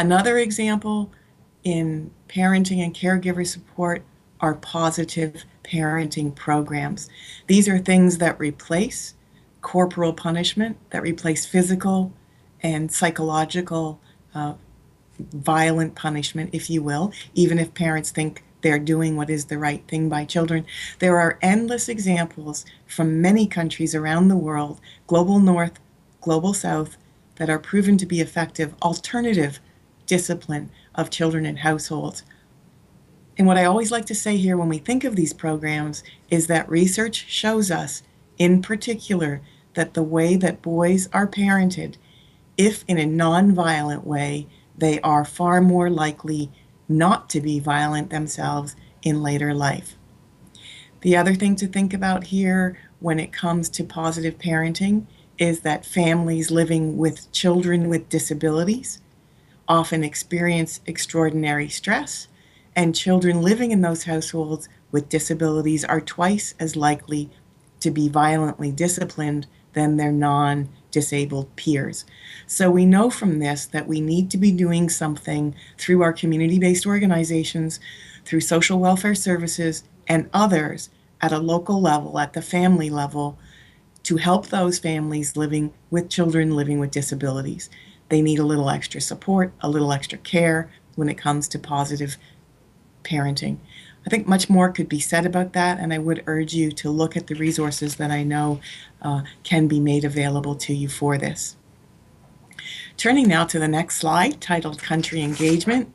Another example in parenting and caregiver support are positive parenting programs. These are things that replace corporal punishment, that replace physical and psychological violent punishment, if you will, even if parents think they're doing what is the right thing by children. There are endless examples from many countries around the world, global north, global south, that are proven to be effective alternative discipline of children and households. And what I always like to say here when we think of these programs is that research shows us, in particular, that the way that boys are parented, if in a non-violent way, they are far more likely not to be violent themselves in later life. The other thing to think about here when it comes to positive parenting is that families living with children with disabilities often experience extraordinary stress, and children living in those households with disabilities are twice as likely to be violently disciplined than their non-disabled peers. So we know from this that we need to be doing something through our community-based organizations, through social welfare services, and others at a local level, at the family level, to help those families living with children living with disabilities. They need a little extra support, a little extra care when it comes to positive parenting. I think much more could be said about that, and I would urge you to look at the resources that I know can be made available to you for this. Turning now to the next slide, titled Country Engagement,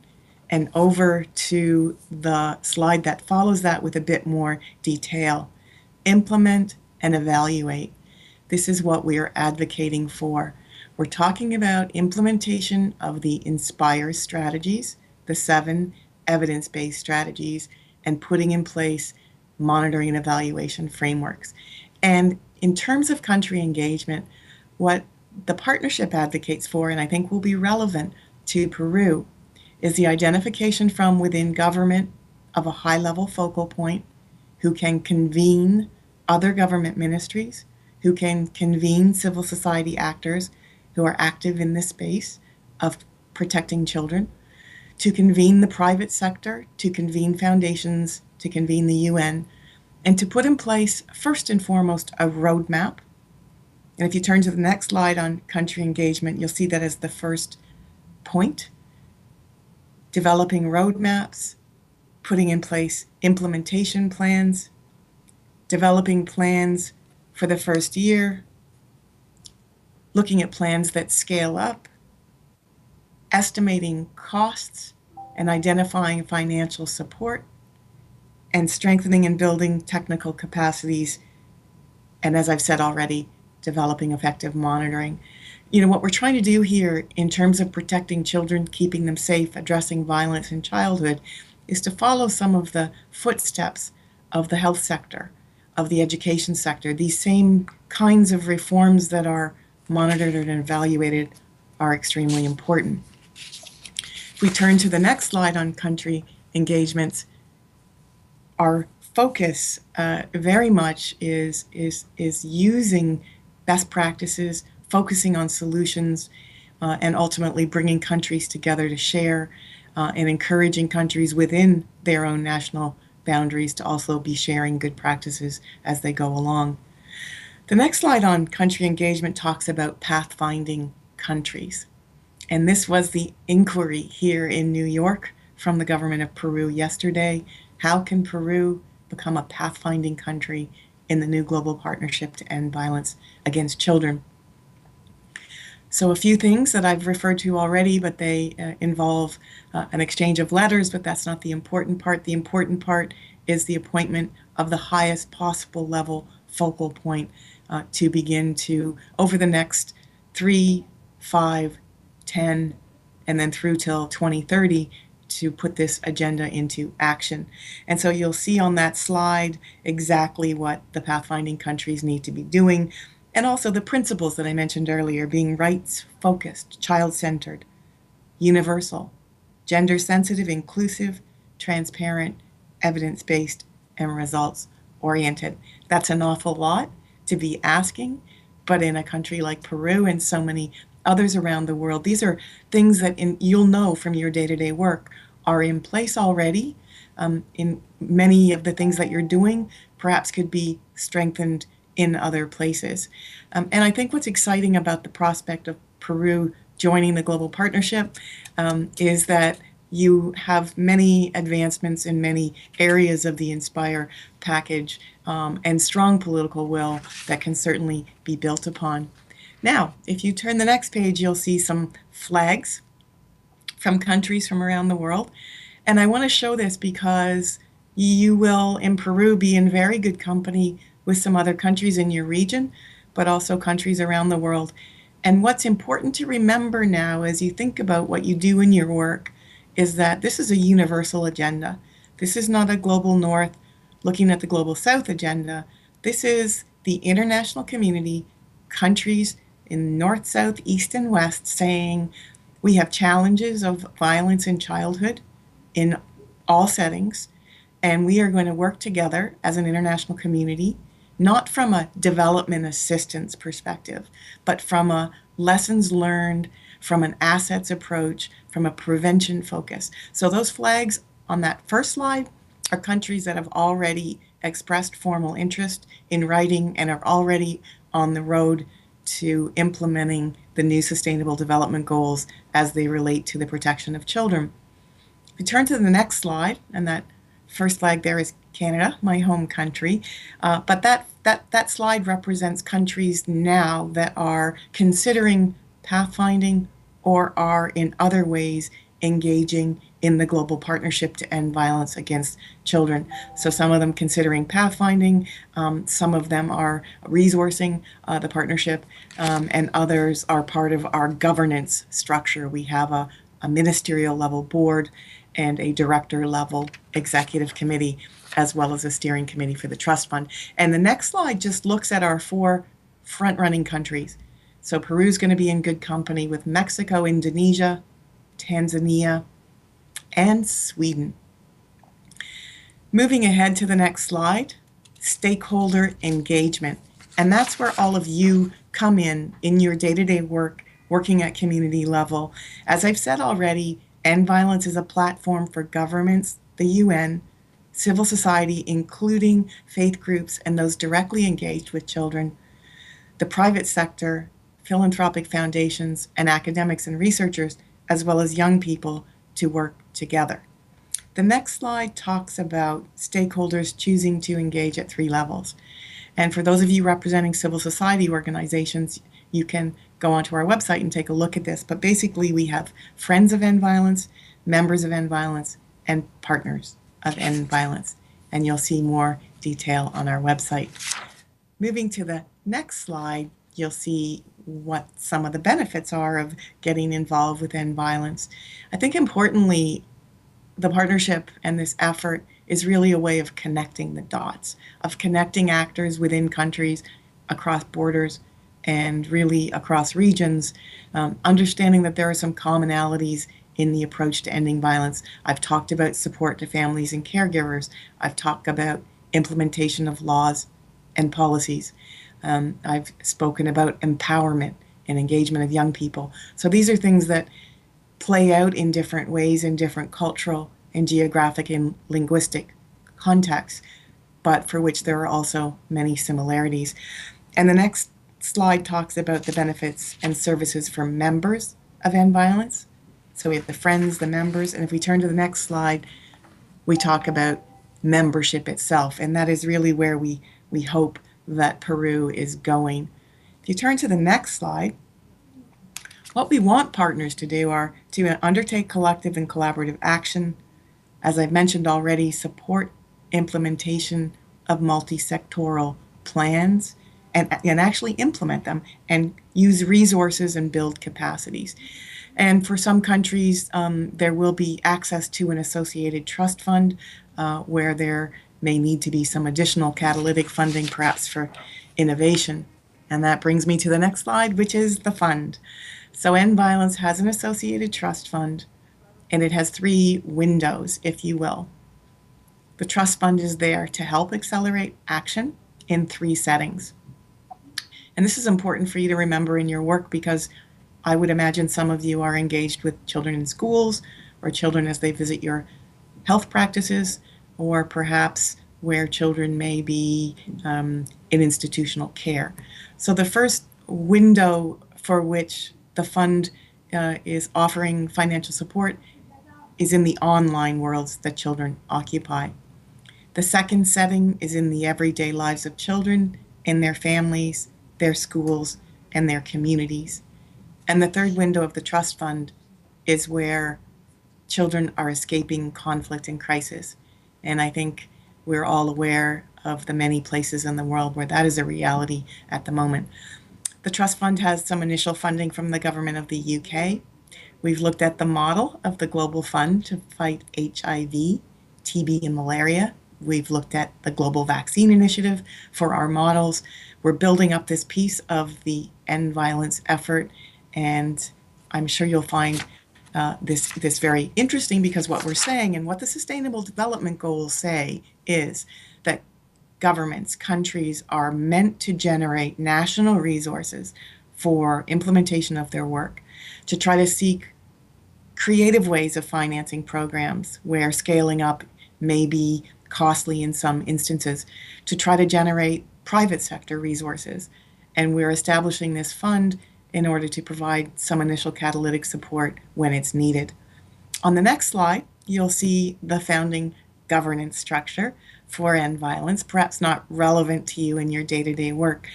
and over to the slide that follows that with a bit more detail. Implement and evaluate. This is what we are advocating for. We're talking about implementation of the INSPIRE strategies, the 7 evidence-based strategies, and putting in place monitoring and evaluation frameworks. And in terms of country engagement, what the partnership advocates for, and I think will be relevant to Peru, is the identification from within government of a high-level focal point who can convene other government ministries, who can convene civil society actors who are active in this space of protecting children, to convene the private sector, to convene foundations, to convene the UN, and to put in place, first and foremost, a roadmap. And if you turn to the next slide on country engagement, you'll see that as the first point. Developing roadmaps, putting in place implementation plans, developing plans for the first year, looking at plans that scale up, estimating costs and identifying financial support, and strengthening and building technical capacities, and as I've said already, developing effective monitoring. You know, what we're trying to do here in terms of protecting children, keeping them safe, addressing violence in childhood, is to follow some of the footsteps of the health sector, of the education sector. These same kinds of reforms that are monitored and evaluated are extremely important. If we turn to the next slide on country engagements, our focus very much is using best practices, focusing on solutions, and ultimately bringing countries together to share and encouraging countries within their own national boundaries to also be sharing good practices as they go along. The next slide on country engagement talks about pathfinding countries. And this was the inquiry here in New York from the government of Peru yesterday. How can Peru become a pathfinding country in the new global partnership to end violence against children? So a few things that I've referred to already, but they involve an exchange of letters, but that's not the important part. The important part is the appointment of the highest possible level focal point to begin to, over the next 3, 5, 10, and then through till 2030, to put this agenda into action. And so you'll see on that slide exactly what the pathfinding countries need to be doing, and also the principles that I mentioned earlier, being rights-focused, child-centered, universal, gender-sensitive, inclusive, transparent, evidence-based, and results-oriented. That's an awful lot to be asking, but in a country like Peru and so many others around the world. These are things that you'll know from your day-to-day work are in place already. In many of the things that you're doing perhaps could be strengthened in other places. And I think what's exciting about the prospect of Peru joining the Global Partnership is that you have many advancements in many areas of the Inspire package and strong political will that can certainly be built upon. Now, if you turn the next page, you'll see some flags from countries from around the world. And I want to show this because you will, in Peru, be in very good company with some other countries in your region, but also countries around the world. And what's important to remember now as you think about what you do in your work is that this is a universal agenda. This is not a global north looking at the global south agenda. This is the international community, countries in north, south, east, and west saying we have challenges of violence in childhood in all settings, and we are going to work together as an international community, not from a development assistance perspective, but from a lessons learned, from an assets approach, from a prevention focus. So those flags on that first slide are countries that have already expressed formal interest in writing and are already on the road to implementing the new Sustainable Development Goals as they relate to the protection of children. If we turn to the next slide, and that first flag there is Canada, my home country, but that slide represents countries now that are considering pathfinding or are in other ways engaging in the global partnership to end violence against children. So some of them considering pathfinding, some of them are resourcing the partnership, and others are part of our governance structure. We have a ministerial level board and a director level executive committee, as well as a steering committee for the trust fund. And the next slide just looks at our 4 front-running countries. So Peru's going to be in good company with Mexico, Indonesia, Tanzania, and Sweden. Moving ahead to the next slide, stakeholder engagement. And that's where all of you come in your day-to-day work, working at community level. As I've said already, End Violence is a platform for governments, the UN, civil society, including faith groups and those directly engaged with children, the private sector, philanthropic foundations, and academics and researchers, as well as young people, to work together. The next slide talks about stakeholders choosing to engage at 3 levels. And for those of you representing civil society organizations, you can go onto our website and take a look at this. But basically, we have friends of End Violence, members of End Violence, and partners of End Violence. And you'll see more detail on our website. Moving to the next slide, you'll see what some of the benefits are of getting involved with End Violence. I think importantly, the partnership and this effort is really a way of connecting the dots, of connecting actors within countries, across borders, and really across regions, understanding that there are some commonalities in the approach to ending violence. I've talked about support to families and caregivers. I've talked about implementation of laws and policies. I've spoken about empowerment and engagement of young people. So these are things that play out in different ways in different cultural and geographic and linguistic contexts, but for which there are also many similarities. And the next slide talks about the benefits and services for members of End Violence. So we have the friends, the members, and if we turn to the next slide, we talk about membership itself, and that is really where we hope that Peru is going. If you turn to the next slide, what we want partners to do are to undertake collective and collaborative action, as I've mentioned already, support implementation of multi-sectoral plans, and actually implement them and use resources and build capacities. And for some countries, there will be access to an associated trust fund where there may need to be some additional catalytic funding, perhaps for innovation. And that brings me to the next slide, which is the fund. So End Violence has an associated trust fund, and it has 3 windows, if you will. The trust fund is there to help accelerate action in 3 settings. And this is important for you to remember in your work because I would imagine some of you are engaged with children in schools or children as they visit your health practices, or perhaps where children may be in institutional care. So the first window for which the fund is offering financial support is in the online worlds that children occupy. The second setting is in the everyday lives of children, in their families, their schools, and their communities. And the third window of the trust fund is where children are escaping conflict and crisis. And I think we're all aware of the many places in the world where that is a reality at the moment. The trust fund has some initial funding from the government of the UK. We've looked at the model of the Global Fund to fight HIV, TB, and malaria. We've looked at the Global Vaccine Initiative for our models. We're building up this piece of the end violence effort, and I'm sure you'll find this very interesting, because what we're saying and what the Sustainable Development Goals say is that governments, countries are meant to generate national resources for implementation of their work, to try to seek creative ways of financing programs where scaling up may be costly in some instances, to try to generate private sector resources. And we're establishing this fund in order to provide some initial catalytic support when it's needed. On the next slide, you'll see the founding governance structure for end violence, perhaps not relevant to you in your day-to-day work,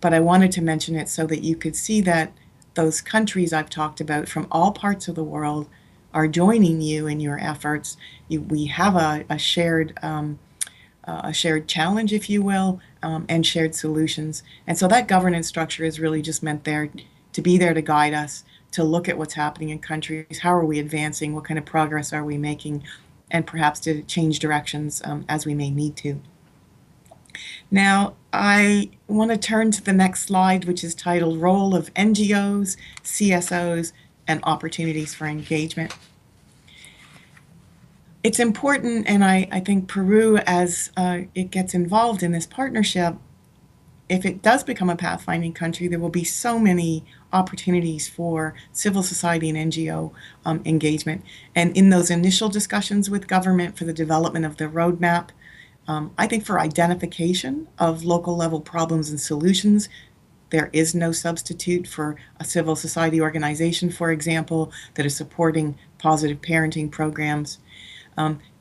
but I wanted to mention it so that you could see that those countries I've talked about from all parts of the world are joining you in your efforts. We have a shared challenge, if you will, and shared solutions. And so that governance structure is really just meant there to be there to guide us, to look at what's happening in countries, how are we advancing, what kind of progress are we making, and perhaps to change directions as we may need to. Now, I want to turn to the next slide, which is titled Role of NGOs, CSOs, and Opportunities for Engagement. It's important, and I think Peru, as it gets involved in this partnership, if it does become a pathfinding country, there will be so many opportunities for civil society and NGO engagement. And in those initial discussions with government for the development of the roadmap, I think for identification of local level problems and solutions, there is no substitute for a civil society organization, for example, that is supporting positive parenting programs.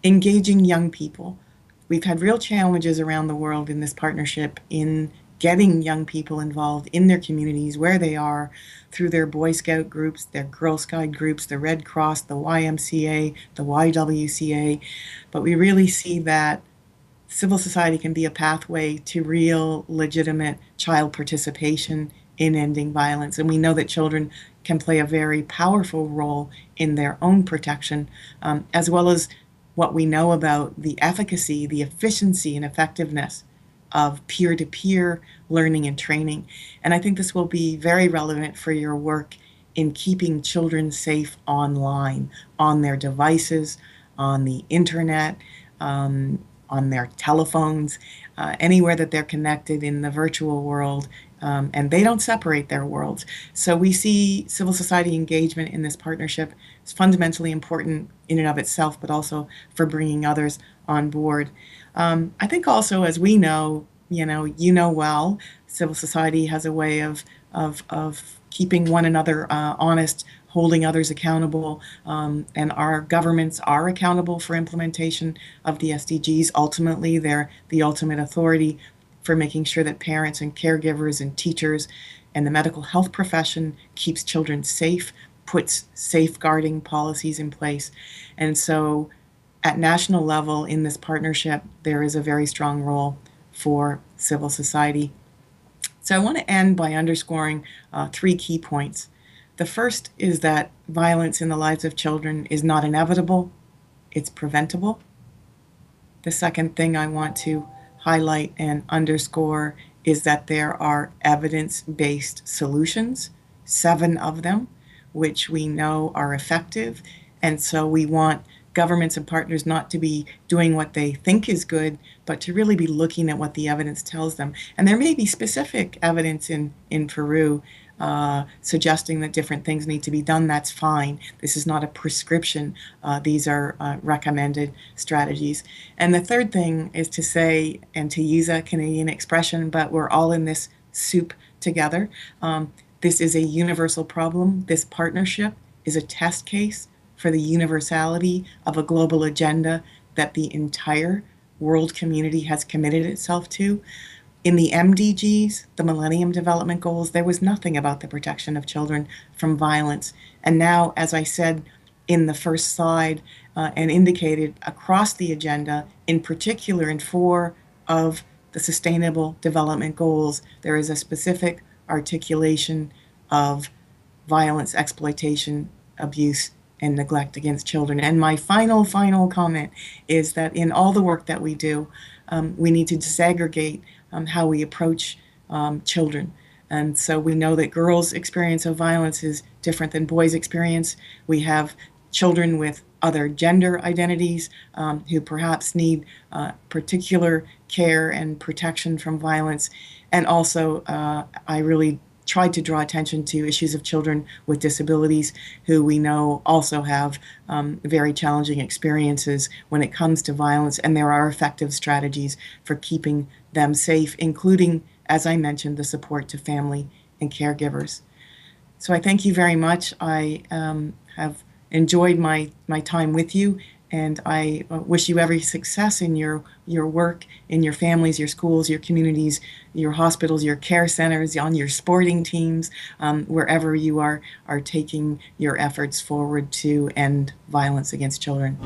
Engaging young people. We've had real challenges around the world in this partnership in getting young people involved in their communities where they are through their Boy Scout groups, their Girl Scout groups, the Red Cross, the YMCA, the YWCA. But we really see that civil society can be a pathway to real, legitimate child participation in ending violence. And we know that children can play a very powerful role in their own protection, as well as what we know about the efficacy, the efficiency, and effectiveness of peer-to-peer learning and training. And I think this will be very relevant for your work in keeping children safe online, on their devices, on the internet, on their telephones, anywhere that they're connected in the virtual world, and they don't separate their worlds. So we see civil society engagement in this partnership is fundamentally important in and of itself, but also for bringing others on board. I think also, as we know, you know well, civil society has a way of keeping one another honest, holding others accountable, and our governments are accountable for implementation of the SDGs. Ultimately, they're the ultimate authority for making sure that parents and caregivers and teachers and the medical health profession keeps children safe, puts safeguarding policies in place. And so at national level in this partnership, there is a very strong role for civil society. So I want to end by underscoring 3 key points. The first is that violence in the lives of children is not inevitable, it's preventable. The second thing I want to highlight and underscore is that there are evidence-based solutions, 7 of them, which we know are effective. And so we want governments and partners not to be doing what they think is good, but to really be looking at what the evidence tells them. And there may be specific evidence in Peru suggesting that different things need to be done, that's fine. This is not a prescription. These are recommended strategies. And the third thing is to say, and to use a Canadian expression, but we're all in this soup together. This is a universal problem. This partnership is a test case for the universality of a global agenda that the entire world community has committed itself to. In the MDGs, the Millennium Development Goals, there was nothing about the protection of children from violence. And now, as I said in the first slide and indicated across the agenda, in particular in 4 of the Sustainable Development Goals, there is a specific articulation of violence, exploitation, abuse, and neglect against children. And my final comment is that in all the work that we do, we need to disaggregate how we approach children. And so we know that girls' experience of violence is different than boys' experience. We have children with other gender identities who perhaps need particular care and protection from violence. And also, I really tried to draw attention to issues of children with disabilities who we know also have very challenging experiences when it comes to violence, and there are effective strategies for keeping them safe, including, as I mentioned, the support to family and caregivers. So I thank you very much. I have enjoyed my time with you, and I wish you every success in your work, in your families, your schools, your communities, your hospitals, your care centers, on your sporting teams, wherever you are taking your efforts forward to end violence against children.